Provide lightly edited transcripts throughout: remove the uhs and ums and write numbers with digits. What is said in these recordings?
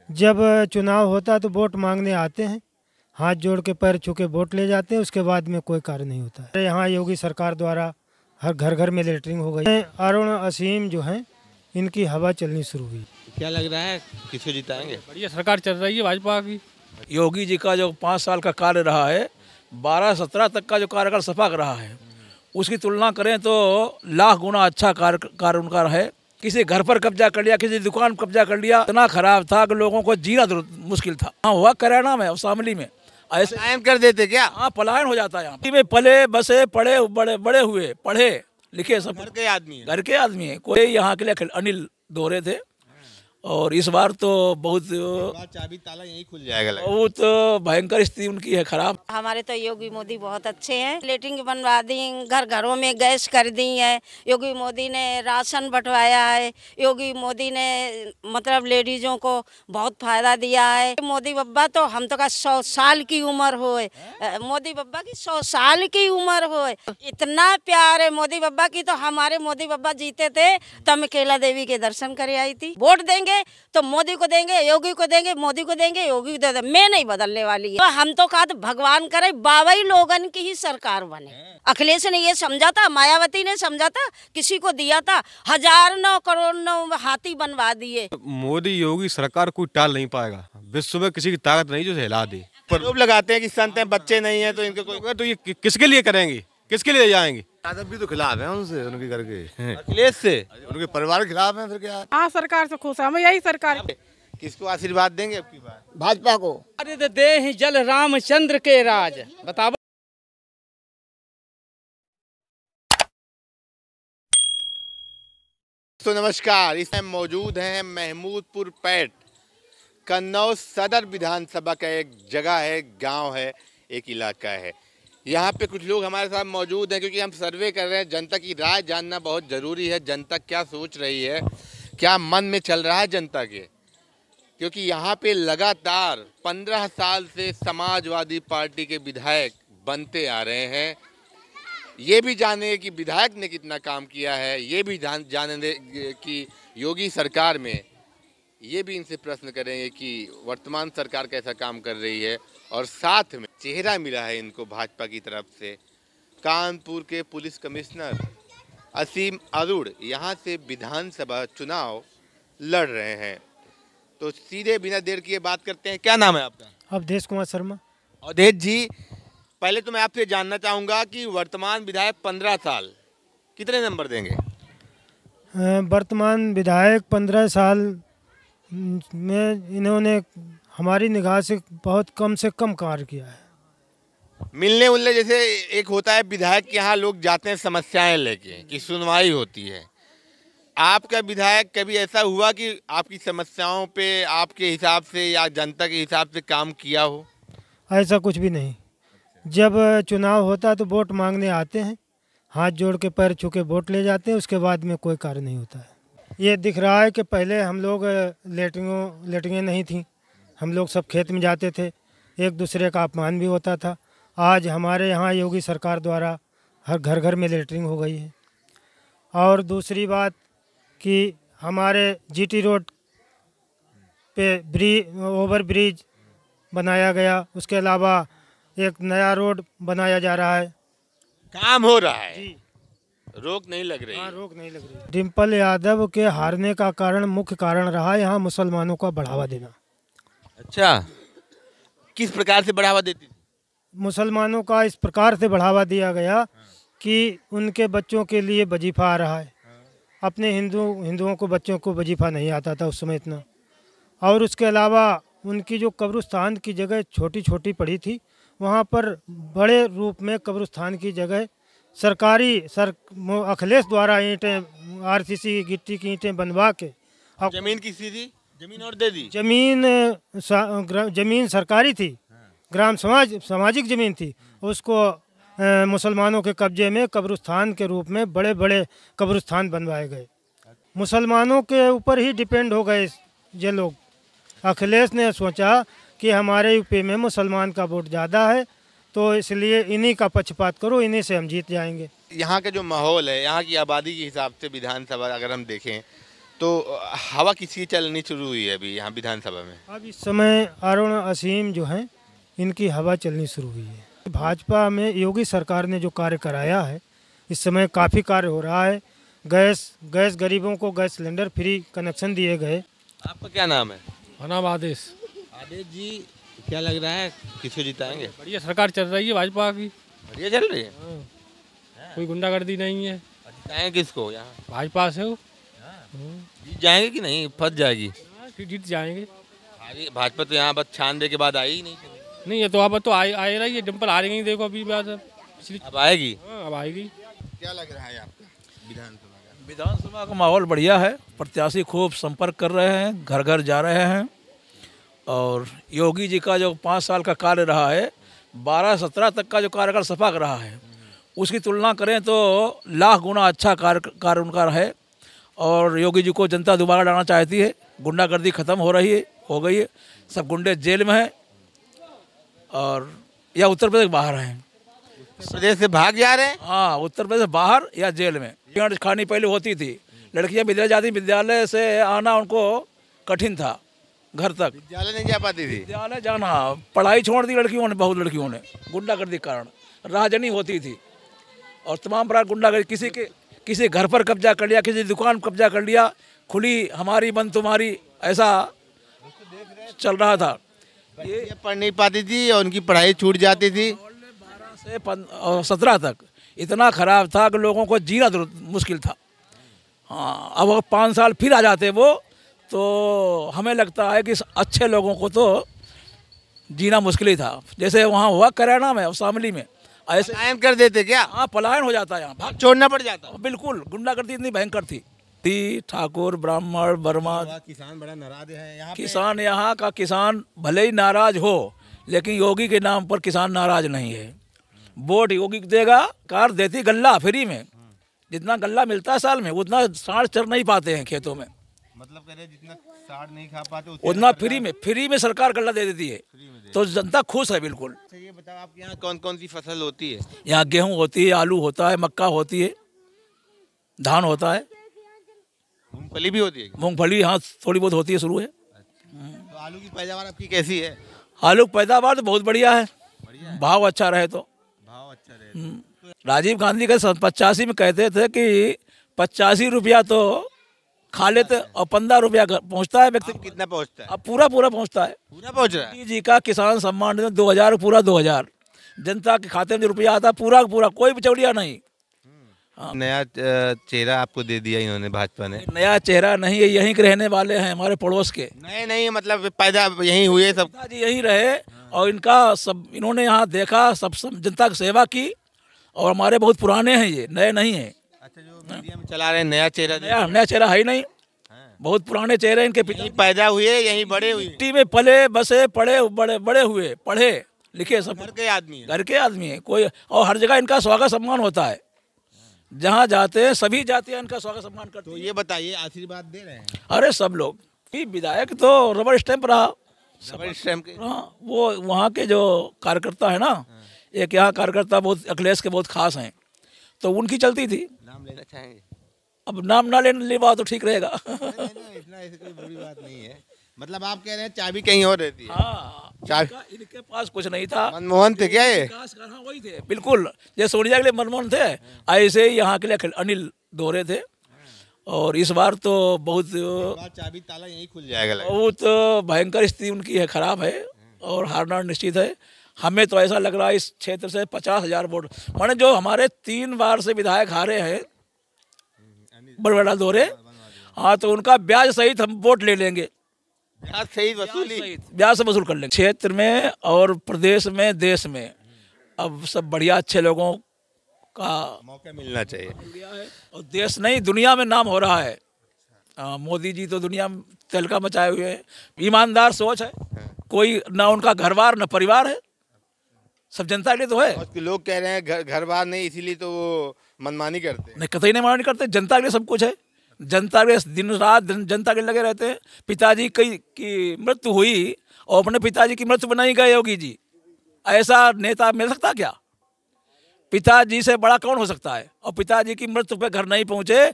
जब चुनाव होता है तो वोट मांगने आते हैं, हाथ जोड़ के पैर छू के वोट ले जाते हैं, उसके बाद में कोई कार्य नहीं होता है। यहाँ योगी सरकार द्वारा हर घर घर में लेटरिंग हो गई है। अरुण असीम जो हैं इनकी हवा चलनी शुरू हुई। क्या लग रहा है किसको जिताएंगे? बढ़िया सरकार चल रही है भाजपा की। योगी जी का जो 5 साल का कार्य रहा है, 12-17 तक का जो कार्यकाल सपा का रहा है, उसकी तुलना करें तो लाख गुना अच्छा कार्य उनका है। किसी घर पर कब्जा कर लिया, किसी दुकान पर कब्जा कर लिया, इतना खराब था कि लोगों को जीना मुश्किल था। हाँ हुआ करैना में और शामली में ऐसे पलायन कर देते क्या? हाँ पलायन हो जाता है। यहाँ में पले बसे पढ़े बड़े बड़े हुए, पढ़े लिखे सब घर के आदमी है। घर के आदमी है। कोई यहाँ के लिए अनिल दोहरे थे और इस बार तो बहुत चाबी ताला यही खुल जाएगा बहुत भयंकर स्थिति उनकी है खराब। हमारे तो योगी मोदी बहुत अच्छे हैं। लेटरिंग बनवा दी, घर घरों में गैस कर दी है। योगी मोदी ने राशन बंटवाया है। योगी मोदी ने मतलब लेडीजों को बहुत फायदा दिया है। मोदी बब्बा तो हम तो का 100 साल की उम्र होए, मोदी बब्बा की 100 साल की उम्र होए। इतना प्यार है मोदी बब्बा की। तो हमारे मोदी बब्बा जीते थे तो मैं केला देवी के दर्शन करे आई थी। वोट देंगे तो मोदी को देंगे, योगी को देंगे, मोदी को देंगे, योगी को देंगे। मैं नहीं बदलने वाली है। तो हम तो कहा तो भगवान करे बावई लोगन की ही सरकार बने। अखिलेश ने ये समझा था, मायावती ने समझा था, किसी को दिया था 1009 करोड़ 9 हाथी बनवा दिए। मोदी योगी सरकार कोई टाल नहीं पाएगा। विश्व में किसी की ताकत नहीं जो हिला दे। पर लोग लगाते हैं कि संत हैं, बच्चे नहीं है तो इनके कोई। तो ये किसके लिए करेंगे, किसके लिए जाएंगे? यादव भी तो खिलाफ है उनसे, उनके करके अखिलेश से उनके परिवार के खिलाफ है। फिर क्या? हाँ सरकार से खुश है, हमें यही सरकार। किसको आशीर्वाद देंगे अब की बार? भाजपा को। अरे दे ही जल रामचंद्र के राज बताओ। तो नमस्कार, इस टाइम मौजूद हैं महमूदपुर पैठ, कन्नौज सदर विधानसभा का एक जगह है, गांव है, एक इलाका है। यहाँ पे कुछ लोग हमारे साथ मौजूद हैं क्योंकि हम सर्वे कर रहे हैं। जनता की राय जानना बहुत ज़रूरी है। जनता क्या सोच रही है, क्या मन में चल रहा है जनता के, क्योंकि यहाँ पे लगातार 15 साल से समाजवादी पार्टी के विधायक बनते आ रहे हैं। ये भी जानेंगे कि विधायक ने कितना काम किया है, ये भी जानेंगे कि योगी सरकार में, ये भी इनसे प्रश्न करेंगे कि वर्तमान सरकार कैसा काम कर रही है। और साथ में चेहरा मिला है इनको भाजपा की तरफ से, कानपुर के पुलिस कमिश्नर असीम अरुण यहाँ से विधानसभा चुनाव लड़ रहे हैं। तो सीधे बिना देर किए बात करते हैं। क्या नाम है आपका? अवधेश कुमार शर्मा। अवधेश जी, पहले तो मैं आपसे जानना चाहूँगा कि वर्तमान विधायक 15 साल कितने नंबर देंगे? वर्तमान विधायक 15 साल में इन्होंने हमारी निगाह से बहुत कम से कम कार्य किया है। मिलने उलने जैसे एक होता है विधायक के यहाँ लोग जाते हैं समस्याएं लेके कि सुनवाई होती है, आपका विधायक कभी ऐसा हुआ कि आपकी समस्याओं पे आपके हिसाब से या जनता के हिसाब से काम किया हो? ऐसा कुछ भी नहीं। जब चुनाव होता है तो वोट मांगने आते हैं, हाथ जोड़ के पैर छू के वोट ले जाते हैं, उसके बाद में कोई कार्य नहीं होता है। ये दिख रहा है कि पहले हम लोग लेटरिंगें नहीं थी, हम लोग सब खेत में जाते थे, एक दूसरे का अपमान भी होता था। आज हमारे यहाँ योगी सरकार द्वारा हर घर घर में लेटरिंग हो गई है। और दूसरी बात कि हमारे जीटी रोड पे ओवर ब्रिज बनाया गया, उसके अलावा एक नया रोड बनाया जा रहा है। काम हो रहा है जी, रोक नहीं लग रही। हाँ, रोक नहीं लग रही। डिम्पल यादव के हारने का कारण, मुख्य कारण रहा यहाँ मुसलमानों का बढ़ावा देना। अच्छा, किस प्रकार से बढ़ावा देती? मुसलमानों का इस प्रकार से बढ़ावा दिया गया कि उनके बच्चों के लिए वजीफा आ रहा है। अपने हिंदुओं को बच्चों को वजीफा नहीं आता था उस समय इतना। और उसके अलावा उनकी जो कब्रिस्तान की जगह छोटी छोटी पड़ी थी, वहाँ पर बड़े रूप में कब्रिस्तान की जगह अखिलेश द्वारा ईंटें, आरसीसी गिट्टी की ईंटें बनवा के। जमीन किसी थी, जमीन और दे दी। जमीन सरकारी थी, ग्राम सामाजिक जमीन थी, उसको मुसलमानों के कब्जे में कब्रिस्तान के रूप में बड़े बड़े कब्रिस्तान बनवाए गए। मुसलमानों के ऊपर ही डिपेंड हो गए ये लोग। अखिलेश ने सोचा कि हमारे यूपी में मुसलमान का वोट ज़्यादा है, तो इसलिए इन्हीं का पक्षपात करो, इन्हीं से हम जीत जाएंगे। यहाँ का जो माहौल है, यहाँ की आबादी के हिसाब से विधानसभा अगर हम देखें तो हवा किसकी चलनी शुरू हुई है अभी यहाँ विधानसभा में? अब इस समय अरुण असीम जो हैं इनकी हवा चलनी शुरू हुई है। भाजपा में योगी सरकार ने जो कार्य कराया है, इस समय काफ़ी कार्य हो रहा है। गैस गरीबों को गैस सिलेंडर फ्री कनेक्शन दिए गए। आपका क्या नाम है? नाम आदेश। आदेश जी, क्या लग रहा है किसको जिताएंगे? बढ़िया सरकार चल रही है भाजपा की। बढ़िया चल रही है। कोई गुंडागर्दी नहीं है। जिताएंगे किसको यहाँ? भाजपा से हो जीत जाएंगे कि नहीं फंस जाएगी? जीत जाएंगे। भाजपा तो यहाँ बस छानबे के बाद आई ही नहीं कभी। नहीं है तो अब तो आ रही है, डिम्पल आ रही है। देखो अभी बात अब आएगी। अब आएगी। क्या लग रहा है आपका विधानसभा का? विधानसभा का माहौल बढ़िया है। प्रत्याशी खूब संपर्क कर रहे हैं, घर घर जा रहे हैं। और योगी जी का जो 5 साल का कार्य रहा है, 12-17 तक का जो कार्यकाल सपा का रहा है, उसकी तुलना करें तो लाख गुना अच्छा कार्य उनका है। और योगी जी को जनता दोबारा लाना चाहती है। गुंडागर्दी खत्म हो गई है। सब गुंडे जेल में हैं और या उत्तर प्रदेश बाहर हैं। प्रदेश से भाग जा रहे हैं। हाँ, उत्तर प्रदेश बाहर या जेल में। खानी पहले होती थी, लड़कियां विद्यालय जाती, विद्यालय से आना उनको कठिन था, घर तक विद्यालय नहीं जा पाती थी। विद्यालय जाना, पढ़ाई छोड़ दी लड़कियों ने, बहुत लड़कियों ने गुंडागर्दी के कारण। राहजनी होती थी और तमाम प्रकार गुंडागर्दी, किसी घर पर कब्जा कर लिया, किसी दुकान पर कब्जा कर लिया, खुली हमारी बंद तुम्हारी, ऐसा चल रहा था। ये पढ़ नहीं पाती थी और उनकी पढ़ाई छूट जाती थी। 12 से 17 तक इतना खराब था कि लोगों को जीना मुश्किल था। हाँ, अब अगर 5 साल फिर आ जाते वो, तो हमें लगता है कि अच्छे लोगों को तो जीना मुश्किल ही था। जैसे वहाँ हुआ करैना में और शामली में, ऐसे पलायन कर देते क्या? हाँ, पलायन हो जाता है, यहाँ भाग छोड़ना पड़ जाता। बिल्कुल। गुंडागर्दी इतनी भयंकर थी। ठाकुर, ब्राह्मण, वर्मा, किसान बड़ा नाराज है यहाँ किसान, यहाँ का किसान भले ही नाराज हो, लेकिन योगी के नाम पर किसान नाराज नहीं है। वोट योगी देगा, कार देती गल्ला फ्री में। जितना गल्ला मिलता है साल में, उतना साढ़ चर नहीं पाते हैं खेतों में। मतलब कह रहे जितना साढ़ नहीं खा पाते उतना फ्री में सरकार गल्ला दे देती है, तो जनता खुश है बिल्कुल। ये बताओ, आपके यहाँ कौन कौन सी फसल होती है? यहाँ गेहूँ होती है, आलू होता है, मक्का होती है, धान होता है, मूंगफली भी होती है। मूंगफली यहाँ थोड़ी बहुत होती है, शुरू है। तो आलू की पैदावार आपकी कैसी है? आलू की पैदावार तो बहुत बढ़िया है, भाव अच्छा रहे तो। भाव अच्छा रहे। राजीव गांधी के 85 में कहते थे कि 85 रुपया तो खा लेते और 15 रुपया पहुँचता है व्यक्ति। कितना पहुँचता है? अब पूरा पहुँचता है। पूरा पहुँच रहा है। मोदी जी का किसान सम्मान निधि 2000 पूरा 2000 जनता के खाते में जो रुपया आता है पूरा पूरा, कोई बिचौलिया नहीं। नया चेहरा आपको दे दिया इन्होंने, भाजपा ने। नया चेहरा नहीं है, यहीं के रहने वाले हैं, हमारे पड़ोस के। नए नहीं, मतलब पैदा यहीं हुए सब। जी यहीं रहे और इनका सब इन्होंने यहाँ देखा, सब जनता की सेवा की। और हमारे बहुत पुराने हैं, ये नए नहीं है। अच्छा, जो मीडिया में चला रहे हैं नया चेहरा, नया चेहरा है ही नहीं, बहुत पुराने चेहरे इनके। यहीं पैदा हुए, यहीं बड़े हुए, मिट्टी में पले बसे, पढ़े बड़े हुए, पढ़े लिखे, सब घर के आदमी है। घर के आदमी है कोई। और हर जगह इनका स्वागत सम्मान होता है, जहाँ जाते हैं सभी जातियाँ इनका स्वागत सम्मान करते हैं। तो ये बताइए, आशीर्वाद दे रहे हैं? अरे सब लोग। विधायक तो रबर स्टैंप रहा। रबर स्टैंप के? हाँ, वो वहाँ के जो कार्यकर्ता है ना, एक यहाँ कार्यकर्ता बहुत अखिलेश के बहुत खास हैं, तो उनकी चलती थी। नाम लेना चाहेंगे? अब नाम ना लेने बात तो ठीक रहेगा। इतना ऐसे कोई बुरी बात नहीं है। मतलब आप कह रहे हैं चाबी कहीं और रहती है? हाँ, चाबी इनके पास कुछ नहीं था। मनमोहन थे क्या ये? हाँ, वही थे बिल्कुल। जैसे सोनिया के लिए मनमोहन थे, ऐसे ही यहाँ के लिए अनिल दोहरे थे। और इस बार तो बहुत चाबी ताला यहीं खुल जाएगा। बहुत भयंकर स्थिति उनकी है, खराब है और हारना निश्चित है। हमें तो ऐसा लग रहा है इस क्षेत्र से 50,000 वोट, माने जो हमारे 3 बार से विधायक हारे हैं बड़बड़ा दोहरे, हाँ, तो उनका ब्याज सहित हम वोट ले लेंगे। ब्याज सहित वसूली? ब्याज से वसूल कर लेंगे। क्षेत्र में और प्रदेश में, देश में अब सब बढ़िया अच्छे लोगों का मौका मिलना चाहिए। और देश नहीं दुनिया में नाम हो रहा है। मोदी जी तो दुनिया में तहलका मचाए हुए हैं। ईमानदार सोच है, कोई ना उनका घरबार न परिवार है, सब जनता के लिए तो है। लोग कह रहे हैं घर बार नहीं, इसीलिए तो वो मनमानी करते हैं। नहीं, कतई नहीं मनमानी करते, जनता के लिए सब कुछ है। जनता के दिन रात जनता के लगे रहते हैं। पिताजी की मृत्यु हुई और अपने पिताजी की मृत्यु बनाई गए योगी जी, ऐसा नेता मिल सकता क्या? पिताजी से बड़ा कौन हो सकता है? और पिताजी की मृत्यु पे घर नहीं पहुंचे,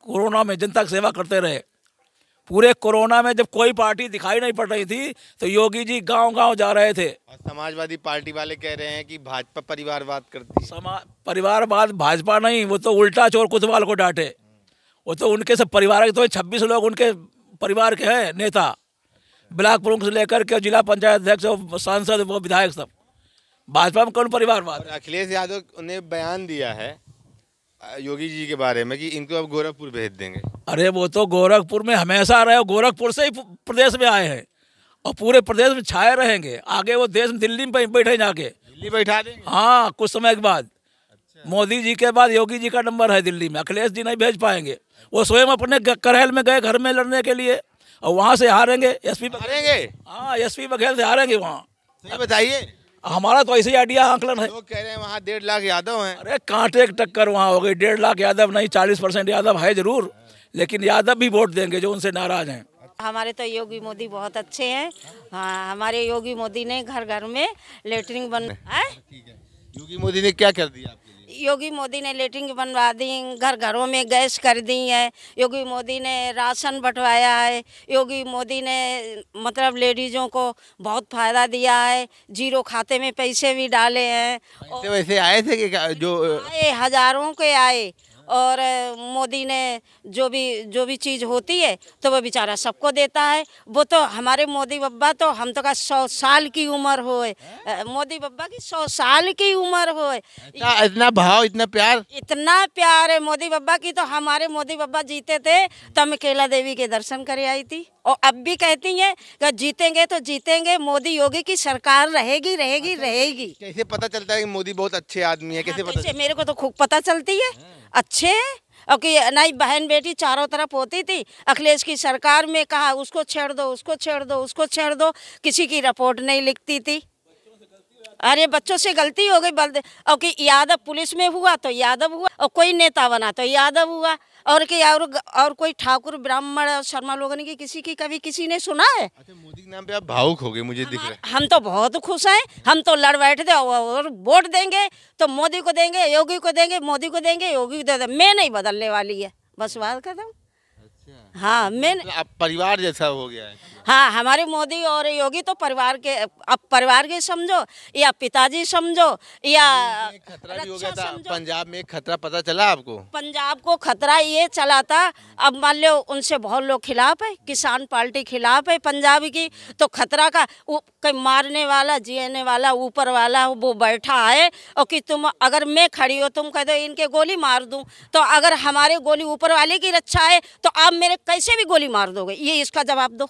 कोरोना में जनता की सेवा करते रहे। पूरे कोरोना में जब कोई पार्टी दिखाई नहीं पड़ रही थी तो योगी जी गांव-गांव जा रहे थे। और समाजवादी पार्टी वाले कह रहे हैं कि भाजपा परिवारवाद करती है। परिवारवाद भाजपा नहीं, वो तो उल्टा चोर कोतवाल को डांटे। वो तो उनके सब परिवार के तो 26 लोग उनके परिवार के हैं नेता, ब्लॉक प्रमुख से लेकर के जिला पंचायत अध्यक्ष, सांसद, वो विधायक, सब। भाजपा में कौन परिवारवाद? अखिलेश यादव ने बयान दिया है योगी जी के बारे में कि इनको अब गोरखपुर भेज देंगे। अरे वो तो गोरखपुर में हमेशा रहे, गोरखपुर से ही प्रदेश में आए हैं और पूरे प्रदेश में छाए रहेंगे। आगे वो देश में दिल्ली में बैठे जाके, दिल्ली बैठा देंगे। हाँ, कुछ समय के बाद। मोदी जी के बाद योगी जी का नंबर है दिल्ली में। अखिलेश जी नहीं भेज पाएंगे। वो स्वयं अपने करहल में गए घर में लड़ने के लिए और वहाँ से हारेंगे। एसपी हारेंगे? हाँ, एसपी बघेल से हारेंगे वहाँ। ये बताइए, हमारा तो ऐसे ही आइडिया आंकलन है। लोग कह रहे हैं वहाँ 1.5 लाख यादव हैं। अरे कांटे की टक्कर वहाँ हो गई। 1.5 लाख यादव नहीं, 40% यादव है जरूर, लेकिन यादव भी वोट देंगे जो उनसे नाराज हैं। हमारे तो योगी मोदी बहुत अच्छे हैं। हाँ, हमारे योगी मोदी ने घर घर में लेटरिन योगी मोदी ने क्या कर दिया आपके लिए? योगी मोदी ने लेटरिन बनवा दी, घर घरों में गैस कर दी है। योगी मोदी ने राशन बंटवाया है। योगी मोदी ने मतलब लेडीज़ों को बहुत फ़ायदा दिया है। जीरो खाते में पैसे भी डाले हैं। वैसे आए थे कि जो आए, हज़ारों के आए। और मोदी ने जो भी चीज़ होती है तो वो बेचारा सबको देता है। वो तो हमारे मोदी बब्बा तो हम तो का 100 साल की उम्र होए, मोदी बब्बा की 100 साल की उम्र होए। इतना भाव, इतना प्यार है मोदी बब्बा की। तो हमारे मोदी बब्बा जीते थे तो मैं केला देवी के दर्शन करे आई थी और अब भी कहती हैं कि जीतेंगे तो जीतेंगे, मोदी योगी की सरकार रहेगी रहेगी रहेगी। कैसे पता चलता है कि मोदी बहुत अच्छे आदमी है? कैसे पता? मेरे को तो खूब पता चलती है, अच्छे हैं। और कि नहीं, बहन बेटी चारों तरफ होती थी। अखिलेश की सरकार में कहा उसको छेड़ दो, उसको छेड़ दो, उसको छेड़ दो, किसी की रिपोर्ट नहीं लिखती थी। अरे बच्चों से गलती हो गई और कि यादव पुलिस में हुआ तो यादव हुआ, और कोई नेता बना तो यादव हुआ, और कि और कोई ठाकुर ब्राह्मण शर्मा लोगों की किसी की कभी किसी ने सुना है? अच्छा, मोदी के नाम पे आप भावुक हो गए, मुझे दिख रहा है। हम तो बहुत खुश हैं। हम तो लड़ बैठे थे और वोट देंगे तो मोदी को देंगे, योगी को देंगे, मोदी को देंगे, योगी को देंगे। मैं नहीं बदलने वाली है, बस बात खत्म। हाँ, मैं अब परिवार जैसा हो गया है। हाँ, हमारे मोदी और योगी तो परिवार के, अब परिवार के समझो या पिताजी समझो या खतरा भी हो गया था पंजाब में। खतरा पता चला आपको? पंजाब को खतरा ये चला था, अब मान लो उनसे बहुत लोग खिलाफ है, किसान पार्टी खिलाफ है पंजाब की। तो खतरा का कोई मारने वाला, जीने वाला, ऊपर वाला वो बैठा है। और कि तुम अगर मैं खड़ी हो, तुम कह दो इनके गोली मार दूं, तो अगर हमारे गोली ऊपर वाले की रक्षा है तो आप मेरे कैसे भी गोली मार दोगे? ये इसका जवाब दो।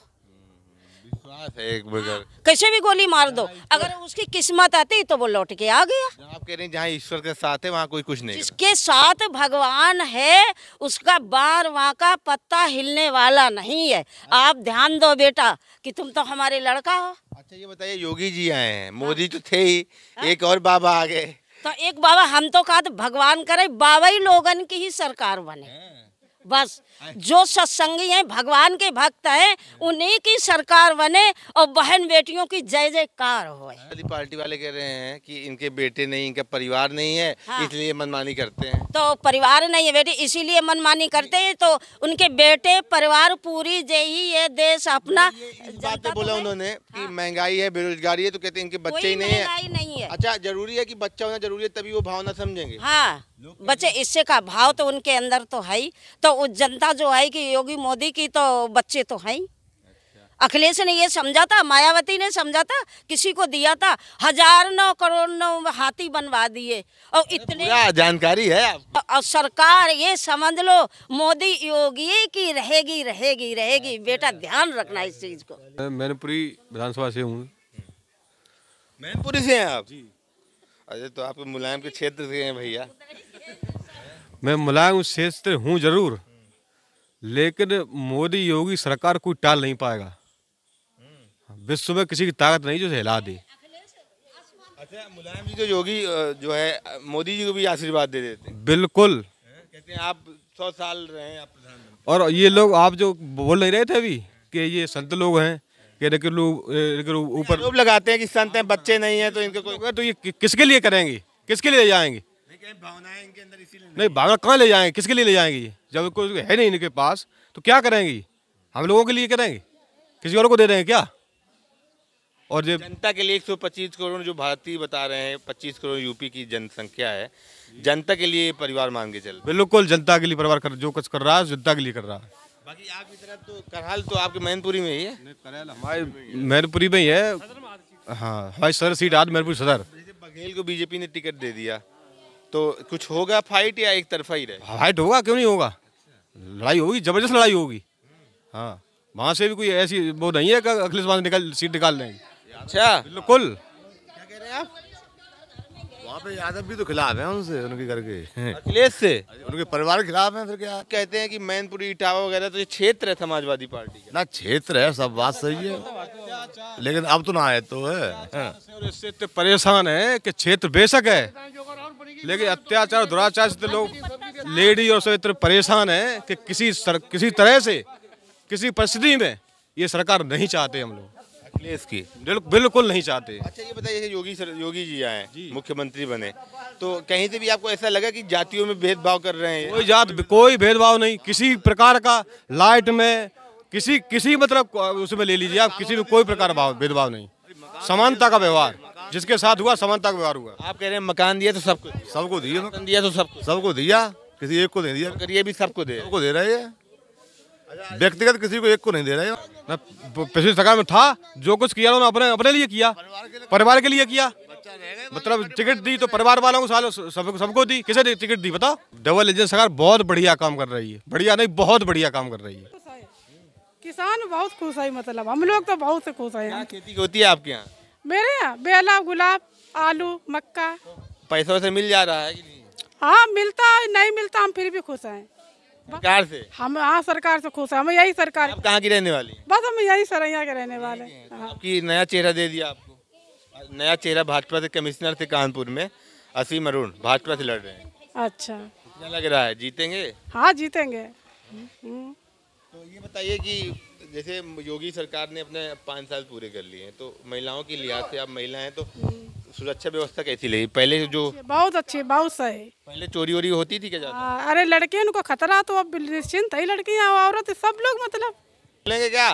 कैसे भी गोली मार दो, अगर उसकी किस्मत आती तो वो लौट के आ गया। आप कह रहे हैं जहाँ ईश्वर के साथ है वहाँ कोई कुछ नहीं। जिसके साथ भगवान है उसका बार वहाँ का पत्ता हिलने वाला नहीं है। आप ध्यान दो बेटा कि तुम तो हमारे लड़का हो। अच्छा, ये बताइए, योगी जी आए हैं, मोदी तो थे ही, एक और बाबा आ गए। तो एक बाबा, हम तो कहा भगवान करे बाबा ही लोगन की ही सरकार बने। बस जो सत्संगी हैं, भगवान के भक्त हैं, उन्हीं की सरकार बने और बहन बेटियों की जय जयकार हो। पार्टी वाले कह रहे हैं कि इनके बेटे नहीं, इनका परिवार नहीं है, हाँ। इसलिए मनमानी करते हैं। तो परिवार नहीं है बेटी, इसीलिए मनमानी करते हैं। तो उनके बेटे परिवार पूरी जय ही ये देश अपना। बातें बोला उन्होंने कि महंगाई है, बेरोजगारी है, तो कहते हैं इनके बच्चे ही नहीं है। अच्छा, जरूरी है कि बच्चा होना जरूरी है, तभी वो भावना समझेंगे। हाँ, बच्चे इससे का भाव तो उनके अंदर तो है ही। तो उस जनता जो है कि योगी मोदी की तो बच्चे तो हैं ही। अखिलेश ने ये समझा था, मायावती ने समझा था, किसी को दिया था 1,009 करोड़ 9 हाथी बनवा दिए। और इतने जानकारी है आप। और सरकार ये समझ लो मोदी योगी की रहेगी रहेगी रहेगी। बेटा ध्यान रखना इस चीज को। मैनपुरी विधानसभा से हूँ। मैनपुरी से हैं आप? अरे तो आप मुलायम के क्षेत्र से हैं भैया। मैं मुलायम क्षेत्र हूँ जरूर, लेकिन मोदी योगी सरकार कोई टाल नहीं पाएगा। विश्व में किसी की ताकत नहीं जो हिला दे। अच्छा, मुलायम जी तो योगी जो है मोदी जी को भी आशीर्वाद दे देते हैं। बिल्कुल, कहते हैं आप 100 साल रहे हैं आप प्रधानमंत्री। और ये लोग आप जो बोल नहीं रहे थे अभी कि ये संत लोग हैं, कि लोग ऊपर लोग लगाते हैं कि संत हैं, बच्चे नहीं हैं तो इनके कोई। तो ये किसके लिए करेंगे, किसके लिए जाएंगे? भावनाएं इनके अंदर इसीलिए नहीं, भावना कहाँ ले जाएंगे, किसके लिए ले जाएंगे? जब कोई है नहीं इनके पास तो क्या करेंगी? हम लोगों के लिए करेंगे, किसी और को दे रहे हैं क्या? और जो जनता के लिए 125 करोड़ जो भारतीय बता रहे हैं, 25 करोड़ यूपी की जनसंख्या है, जनता के लिए परिवार मान के चल। बिल्कुल जनता के लिए परिवार कर, जो कुछ कर रहा है जनता के लिए कर रहा है। बाकी आपकी तरफ तो करहाल तो आपके मैनपुरी में ही है। हमारे मैनपुरी में ही है। हाँ, हमारी सदर सीट आज मैनपुरी सदर। जैसे बघेल को बीजेपी ने टिकट दे दिया तो कुछ होगा फाइट या एक तरफा ही रहे? फाइट होगा, क्यों नहीं होगा? लड़ाई होगी, जबरदस्त लड़ाई होगी। हाँ, वहाँ से भी कोई ऐसी वो नहीं है कि अखिलेश निकाल सीट निकाल लेंगे। अच्छा, बिल्कुल। क्या कह रहे हैं आप? वहाँ पे यादव भी तो खिलाफ हैं उनसे, उनके करके अखिलेश से उनके परिवार के खिलाफ हैं। फिर क्या कहते हैं कि मैनपुरी इटावा वगैरह तो ये क्षेत्र है समाजवादी पार्टी का। ना, क्षेत्र है, सब बात सही है, लेकिन अब तो ना आए तो है। और इससे इतने परेशान है कि क्षेत्र बेशक है, लेकिन अत्याचार दुराचार से लोग लेडी और सब इतने परेशान है कि किसी तरह से किसी परिस्थिति में ये सरकार नहीं चाहते हम लोग। अखिलेश की बिल्कुल नहीं चाहते। अच्छा, ये बताइए, योगी जी आए, मुख्यमंत्री बने, तो कहीं से भी आपको ऐसा लगा कि जातियों में भेदभाव कर रहे हैं? कोई भेदभाव नहीं, किसी प्रकार का लाइट में किसी मतलब उसमें ले लीजिए आप, किसी में कोई प्रकार का भेदभाव नहीं, समानता का व्यवहार, जिसके साथ हुआ समानता का व्यवहार हुआ। आप कह रहे हैं मकान दिया तो सबको दिया तो सबको दिया, किसी एक को नहीं दिया, ये भी सबको दे रहे हैं, व्यक्तिगत किसी को एक को नहीं दे रहे। पिछली सरकार में था, जो कुछ किया उन्होंने अपने लिए किया, परिवार के लिए किया। मतलब टिकट दी तो परिवार वालों को सालों सबको दी, किसे टिकट दी बताओ? डबल इंजन सरकार बहुत बढ़िया काम कर रही है, बढ़िया नहीं बहुत बढ़िया काम कर रही है। किसान बहुत खुश है, मतलब हम लोग तो बहुत खुश है। क्या खेती होती है आपके यहाँ? मेरे यहाँ बेला, गुलाब, आलू, मक्का। पैसा वैसे मिल जा रहा है कि नहीं? हाँ, मिलता है, नहीं मिलता हम फिर भी खुश हैं सरकार से। हम, हाँ, सरकार से खुश है, हम यही सरकार। आप कहाँ की रहने वाली? बस हम यही सरैया के रहने वाले। हाँ। आपकी नया चेहरा दे दिया आपको, नया चेहरा भाजपा से कमिश्नर थे कानपुर में, असीम अरुण भाजपा से लड़ रहे हैं। अच्छा, क्या लग रहा है, जीतेंगे? हाँ जीतेंगे। तो ये बताइए कि जैसे योगी सरकार ने अपने 5 साल पूरे कर लिए हैं, तो महिलाओं की लिहाज से, आप महिला हैं तो सुरक्षा व्यवस्था कैसी लगी? पहले जो बहुत अच्छी, बहुत सही। पहले चोरी वोरी होती थी क्या? अरे लड़कियों को खतरा तो अब निश्चिंत है, लड़कियां औरत सब लोग मतलब। बोलेंगे क्या?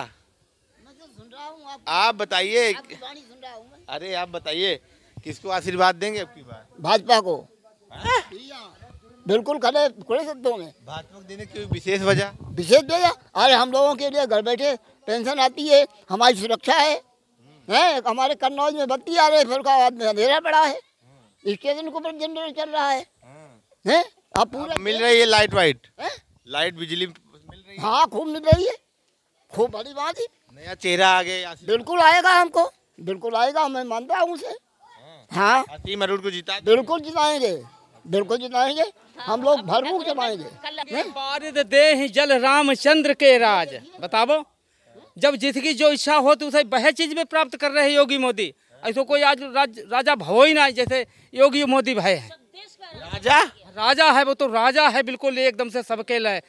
आप बताइए। अरे आप बताइए, किसको आशीर्वाद देंगे आपकी बार? भाजपा को। बिल्कुल खुले शब्दों में भाजपा को देने की विशेष वजह? विशेष वजह, अरे हम लोगों के लिए घर बैठे पेंशन आती है, हमारी सुरक्षा है, हमारे कन्नौज में बत्ती आ रही है, फरुखाबाद में अंधेरा पड़ा है, स्टेशन के ऊपर जनरेटर चल रहा है, अब पूरा मिल रही है लाइट वाइट, लाइट बिजली मिल रही है? हाँ, खूब मिल रही है, खूब बड़ी बात है। नया चेहरा आ गया, बिल्कुल आएगा, हमको बिल्कुल आएगा, मैं मानता हूँ उसे। हाँ, असीम अरुण को जिता बिल्कुल जिताएंगे, बिल्कुल जिताएंगे, हम लोग भरपूर जमाएंगे। पारिद दे जल रामचंद्र के राज। बताओ, जब जिसकी जो इच्छा हो तो उसे वह चीज में प्राप्त कर रहे हैं योगी मोदी। ऐसा कोई आज राजा भव ही नहीं जैसे योगी मोदी भय है। राजा है, वो तो राजा है, बिल्कुल एकदम से सबके लिए